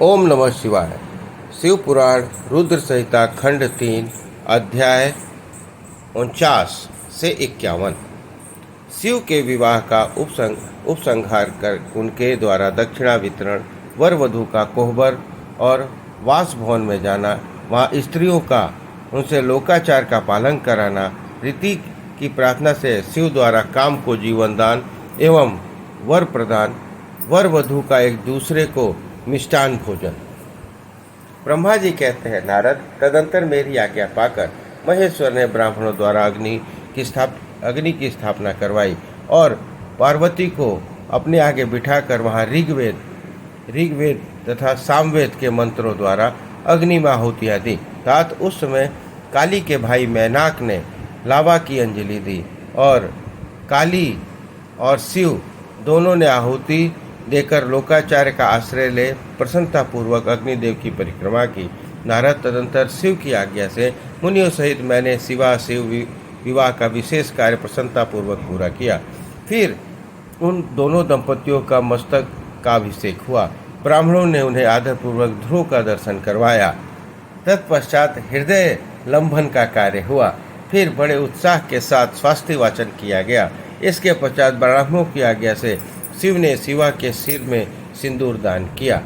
ओम नमः शिवाय। शिव पुराण रुद्र संहिता खंड 3 अध्याय 49 से 51। शिव के विवाह का उपसंहार कर उनके द्वारा दक्षिणा वितरण, वर वधू का कोहबर और वास भवन में जाना, वहाँ स्त्रियों का उनसे लोकाचार का पालन कराना, रीति की प्रार्थना से शिव द्वारा काम को जीवन दान एवं वर प्रदान, वर वधू का एक दूसरे को मिष्टान भोजन। ब्रह्मा जी कहते हैं, नारद, तदंतर मेरी आज्ञा पाकर महेश्वर ने ब्राह्मणों द्वारा अग्नि की स्थापना करवाई और पार्वती को अपने आगे बिठाकर वहाँ ऋग्वेद तथा सामवेद के मंत्रों द्वारा अग्नि में आहुतियाँ दी। तात उस समय काली के भाई मैनाक ने लावा की अंजलि दी और काली और शिव दोनों ने आहुति देकर लोकाचार्य का आश्रय ले प्रसन्नतापूर्वक अग्निदेव की परिक्रमा की। नारद, तदंतर शिव की आज्ञा से मुनियों सहित मैंने शिव विवाह का विशेष कार्य प्रसन्नतापूर्वक पूरा किया। फिर उन दोनों दंपतियों का मस्तक का अभिषेक हुआ। ब्राह्मणों ने उन्हें आदरपूर्वक ध्रुव का दर्शन करवाया। तत्पश्चात हृदय लंबन का कार्य हुआ। फिर बड़े उत्साह के साथ स्वास्थ्य वाचन किया गया। इसके पश्चात ब्राह्मणों की आज्ञा से शिव ने शिवा के सिर में सिंदूर दान किया।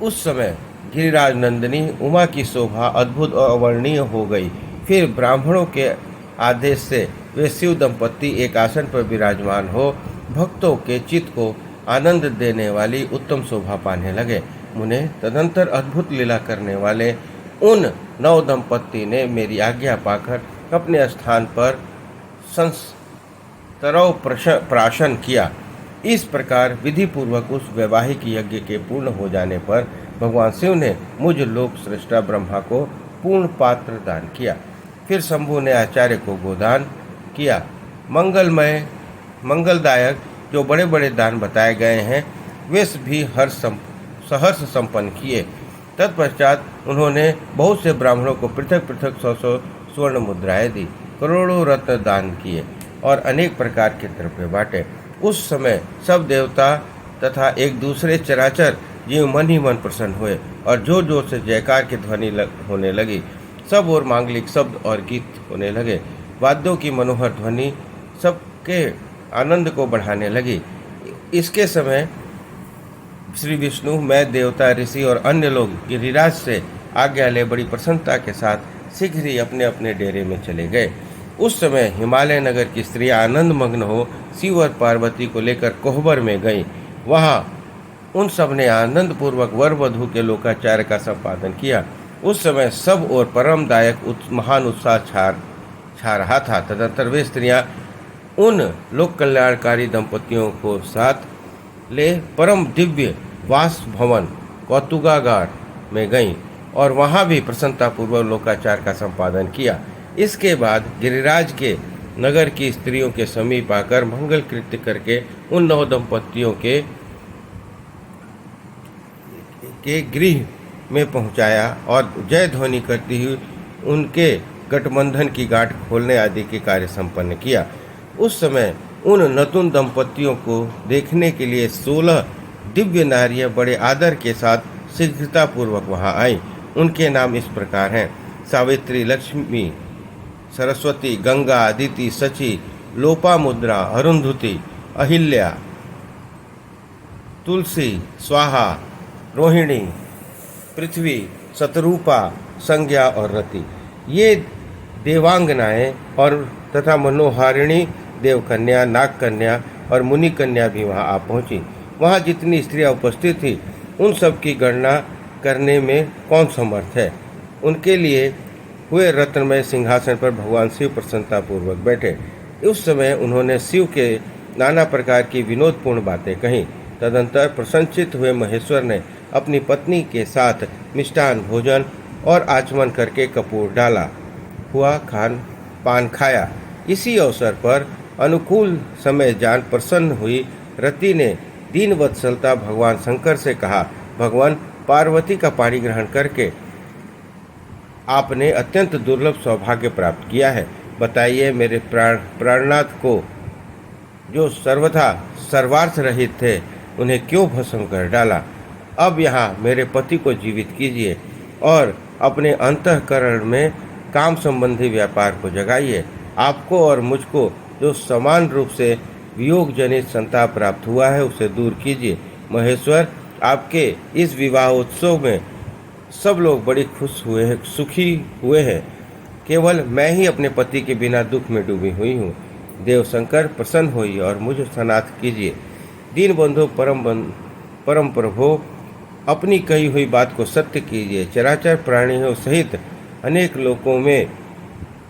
उस समय गिरिराज नंदिनी उमा की शोभा अद्भुत और अवर्णनीय हो गई। फिर ब्राह्मणों के आदेश से वे शिव दंपत्ति एक आसन पर विराजमान हो भक्तों के चित्त को आनंद देने वाली उत्तम शोभा पाने लगे। मुने, तदंतर अद्भुत लीला करने वाले उन 9 दंपत्ति ने मेरी आज्ञा पाकर अपने स्थान पर संस्तरव प्राशन किया। इस प्रकार विधि पूर्वक उस वैवाहिक यज्ञ के पूर्ण हो जाने पर भगवान शिव ने मुझ लोक सृष्टा ब्रह्मा को पूर्ण पात्र दान किया। फिर शंभु ने आचार्य को गोदान किया। मंगलदायक जो बड़े बड़े दान बताए गए हैं वे भी सहर्ष संपन्न किए। तत्पश्चात उन्होंने बहुत से ब्राह्मणों को पृथक पृथक 100 स्वर्ण मुद्राएं दी, करोड़ों रत्न दान किए और अनेक प्रकार के द्रव्य बांटे। उस समय सब देवता तथा एक दूसरे चराचर जीव मन ही मन प्रसन्न हुए और जोर जोर से जयकार की ध्वनि होने लगी। सब और मांगलिक शब्द और गीत होने लगे। वाद्यों की मनोहर ध्वनि सबके आनंद को बढ़ाने लगी। इसके समय श्री विष्णु, मैं, देवता, ऋषि और अन्य लोग गिरिराज से आज्ञा ले बड़ी प्रसन्नता के साथ शीघ्र ही अपने अपने डेरे में चले गए। उस समय हिमालय नगर की स्त्रियां आनंद मग्न हो शिव और पार्वती को लेकर कोहबर में गईं। वहां उन सब ने आनंद पूर्वक वर वधू के लोकाचार्य का संपादन किया। उस समय सब और परमदायक महान उत्साह छा रहा था। तदंतर वे स्त्रियां उन लोक कल्याणकारी दंपतियों को साथ ले परम दिव्य वास भवन कौतुकागार में गईं और वहां भी प्रसन्नतापूर्वक लोकाचार का संपादन किया। इसके बाद गिरिराज के नगर की स्त्रियों के समीप आकर मंगल कृत्य करके उन 9 दंपतियों के गृह में पहुंचाया और जय ध्वनि करती हुई उनके गठबंधन की गांठ खोलने आदि के कार्य संपन्न किया। उस समय उन नतुन दंपतियों को देखने के लिए 16 दिव्य नारियां बड़े आदर के साथ शीघ्रतापूर्वक वहां आईं। उनके नाम इस प्रकार हैं: सावित्री, लक्ष्मी, सरस्वती, गंगा, अदिति, सची, लोपामुद्रा, अरुंधति, अहिल्या, तुलसी, स्वाहा, रोहिणी, पृथ्वी, शतरूपा, संज्ञा और रति। ये देवांगनाएं और तथा मनोहारिणी देवकन्या, नागकन्या और मुनिकन्या भी वहां आ पहुंची। वहां जितनी स्त्रियां उपस्थित थी उन सब की गणना करने में कौन समर्थ है। उनके लिए हुए रत्नमय सिंहासन पर भगवान शिव प्रसन्नतापूर्वक बैठे। उस समय उन्होंने शिव के नाना प्रकार की विनोदपूर्ण बातें कहीं। तदंतर प्रसन्नचित्त हुए महेश्वर ने अपनी पत्नी के साथ मिष्टान भोजन और आचमन करके कपूर डाला हुआ खान पान खाया। इसी अवसर पर अनुकूल समय जान प्रसन्न हुई रति ने दीन वत्सलता भगवान शंकर से कहा, भगवान, पार्वती का पाणी ग्रहण करके आपने अत्यंत दुर्लभ सौभाग्य प्राप्त किया है। बताइए, मेरे प्राणनाथ को जो सर्वथा सर्वार्थ रहित थे उन्हें क्यों भस्म कर डाला। अब यहाँ मेरे पति को जीवित कीजिए और अपने अंतःकरण में काम संबंधी व्यापार को जगाइए। आपको और मुझको जो समान रूप से वियोग जनित संताप प्राप्त हुआ है उसे दूर कीजिए। महेश्वर, आपके इस विवाह उत्सव में सब लोग बड़ी खुश हुए हैं, सुखी हुए हैं। केवल मैं ही अपने पति के बिना दुख में डूबी हुई हूँ। देव शंकर प्रसन्न होइए और मुझे सनाथ कीजिए। दीन बंधु परम प्रभु, अपनी कही हुई बात को सत्य कीजिए। चराचर प्राणियों सहित अनेक लोकों में,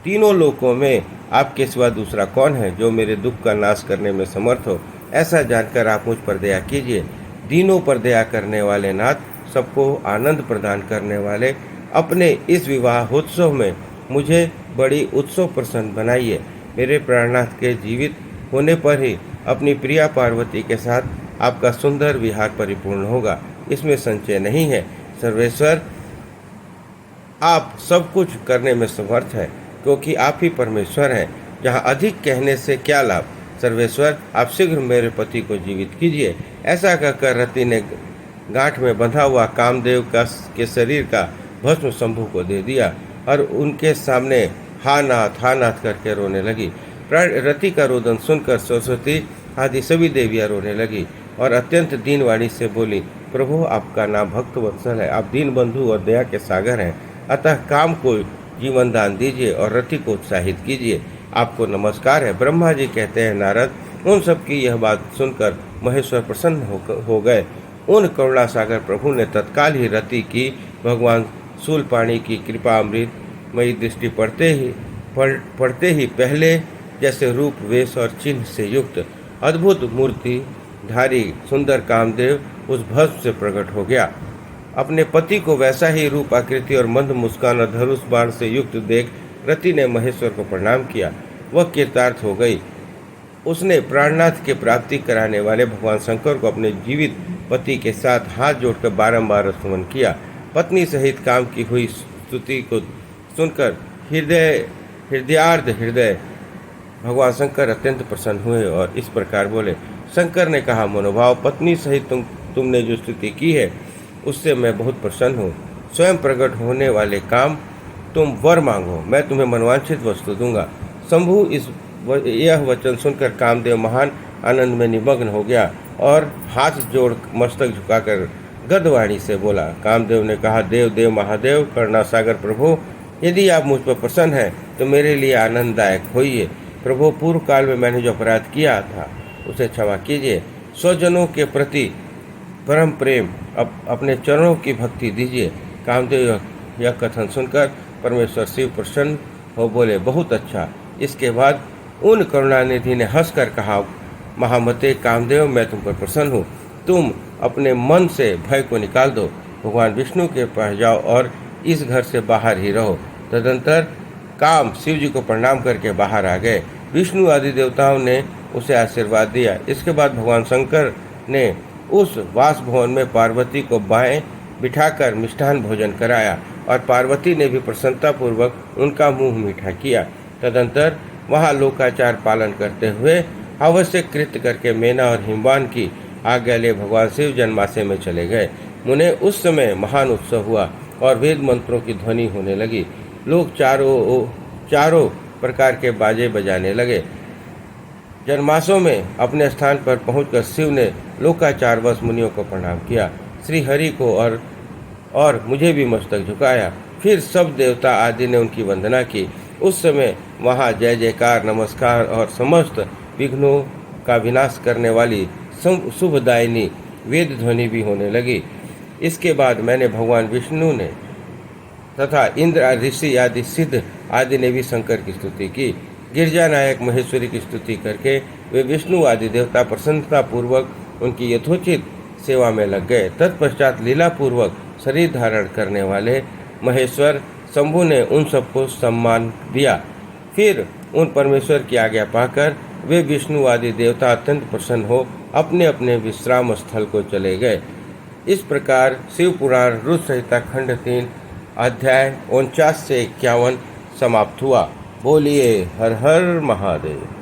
तीनों लोकों में आपके सिवा दूसरा कौन है जो मेरे दुख का नाश करने में समर्थ हो। ऐसा जानकर आप मुझ पर दया कीजिए। दीनों पर दया करने वाले नाथ, सबको आनंद प्रदान करने वाले, अपने इस विवाहोत्सव में मुझे बड़ी उत्सव प्रसन्न बनाइए। मेरे प्राणनाथ के जीवित होने पर ही अपनी प्रिया पार्वती के साथ आपका सुंदर विहार परिपूर्ण होगा, इसमें संशय नहीं है। सर्वेश्वर, आप सब कुछ करने में समर्थ हैं, क्योंकि आप ही परमेश्वर हैं। जहाँ अधिक कहने से क्या लाभ। सर्वेश्वर, आप शीघ्र मेरे पति को जीवित कीजिए। ऐसा कहकर रति ने गांठ में बंधा हुआ कामदेव के शरीर का भस्म शंभु को दे दिया और उनके सामने हा नाथ करके रोने लगी। रति का रोदन सुनकर सरस्वती आदि सभी देवियां रोने लगी और अत्यंत दीनवाणी से बोली, प्रभु, आपका नाम भक्त वत्सल है, आप दीन बंधु और दया के सागर हैं। अतः काम को जीवन दान दीजिए और रति को उत्साहित कीजिए। आपको नमस्कार है। ब्रह्मा जी कहते हैं, नारद, उन सब की यह बात सुनकर महेश्वर प्रसन्न हो गए। उन करुणा सागर प्रभु ने तत्काल ही रति की भगवान शूलपाणी की कृपा अमृतमयी दृष्टि पढ़ते ही पहले जैसे रूप, वेश और चिन्ह से युक्त अद्भुत मूर्ति धारी सुंदर कामदेव उस भस्म से प्रकट हो गया। अपने पति को वैसा ही रूप, आकृति और मंद मुस्कान और धनुष बाण से युक्त देख रति ने महेश्वर को प्रणाम किया। वह कृतार्थ हो गई। उसने प्राणनाथ के प्राप्ति कराने वाले भगवान शंकर को अपने जीवित पति के साथ हाथ जोड़कर बारंबार स्तुति किया। पत्नी सहित काम की हुई स्तुति को सुनकर हृदय भगवान शंकर अत्यंत प्रसन्न हुए और इस प्रकार बोले। शंकर ने कहा, मनोभाव, पत्नी सहित तुमने जो स्तुति की है उससे मैं बहुत प्रसन्न हूँ। स्वयं प्रकट होने वाले काम, तुम वर मांगो, मैं तुम्हें मनवांछित वस्तु दूंगा। शंभु यह वचन सुनकर कामदेव महान आनंद में निमग्न हो गया और हाथ जोड़ मस्तक झुकाकर गदवाणी से बोला। कामदेव ने कहा, देव महादेव, करुणा सागर प्रभु, यदि आप मुझ पर प्रसन्न हैं तो मेरे लिए आनंददायक होइए। प्रभु, पूर्व काल में मैंने जो अपराध किया था उसे क्षमा कीजिए। स्वजनों के प्रति परम प्रेम, अपने चरणों की भक्ति दीजिए। कामदेव यह कथन सुनकर परमेश्वर शिव प्रसन्न हो बोले, बहुत अच्छा। इसके बाद उन करुणानिधि ने हंसकर कहा, महामते कामदेव, मैं तुम पर प्रसन्न हूँ। तुम अपने मन से भय को निकाल दो, भगवान विष्णु के पास जाओ और इस घर से बाहर ही रहो। तदंतर काम शिव जी को प्रणाम करके बाहर आ गए। विष्णु आदि देवताओं ने उसे आशीर्वाद दिया। इसके बाद भगवान शंकर ने उस वास भवन में पार्वती को बाएं बिठाकर मिष्ठान भोजन कराया और पार्वती ने भी प्रसन्नतापूर्वक उनका मुंह मीठा किया। तदंतर वहाँ लोकाचार पालन करते हुए आवश्यक कृत्य करके मेना और हिमवान की आज्ञा ले भगवान शिव जन्माशय में चले गए। मुने उस समय महान उत्सव हुआ और वेद मंत्रों की ध्वनि होने लगी। लोग चारों प्रकार के बाजे बजाने लगे। जन्माशय में अपने स्थान पर पहुंचकर शिव ने लोकाचारवश मुनियों को प्रणाम किया। श्री हरि को और मुझे भी मस्तक झुकाया। फिर सब देवता आदि ने उनकी वंदना की। उस समय वहाँ जय जयकार, नमस्कार और समस्त विघ्नों का विनाश करने वाली शुभदायिनी वेद ध्वनि भी होने लगी। इसके बाद मैंने भगवान विष्णु ने तथा इंद्र, ऋषि आदि सिद्ध आदि ने भी शंकर की स्तुति की। गिरजा नायक महेश्वरी की स्तुति करके वे विष्णु आदि देवता प्रसन्नता पूर्वक उनकी यथोचित सेवा में लग गए। तत्पश्चात लीला पूर्वक शरीर धारण करने वाले महेश्वर शंभु ने उन सबको सम्मान दिया। फिर उन परमेश्वर की आज्ञा पाकर वे विष्णु आदि देवता अत्यंत प्रसन्न हो अपने अपने विश्राम स्थल को चले गए। इस प्रकार शिव पुराण रुद्र संहिता खंड 3 अध्याय 49 से 51 समाप्त हुआ। बोलिए हर हर महादेव।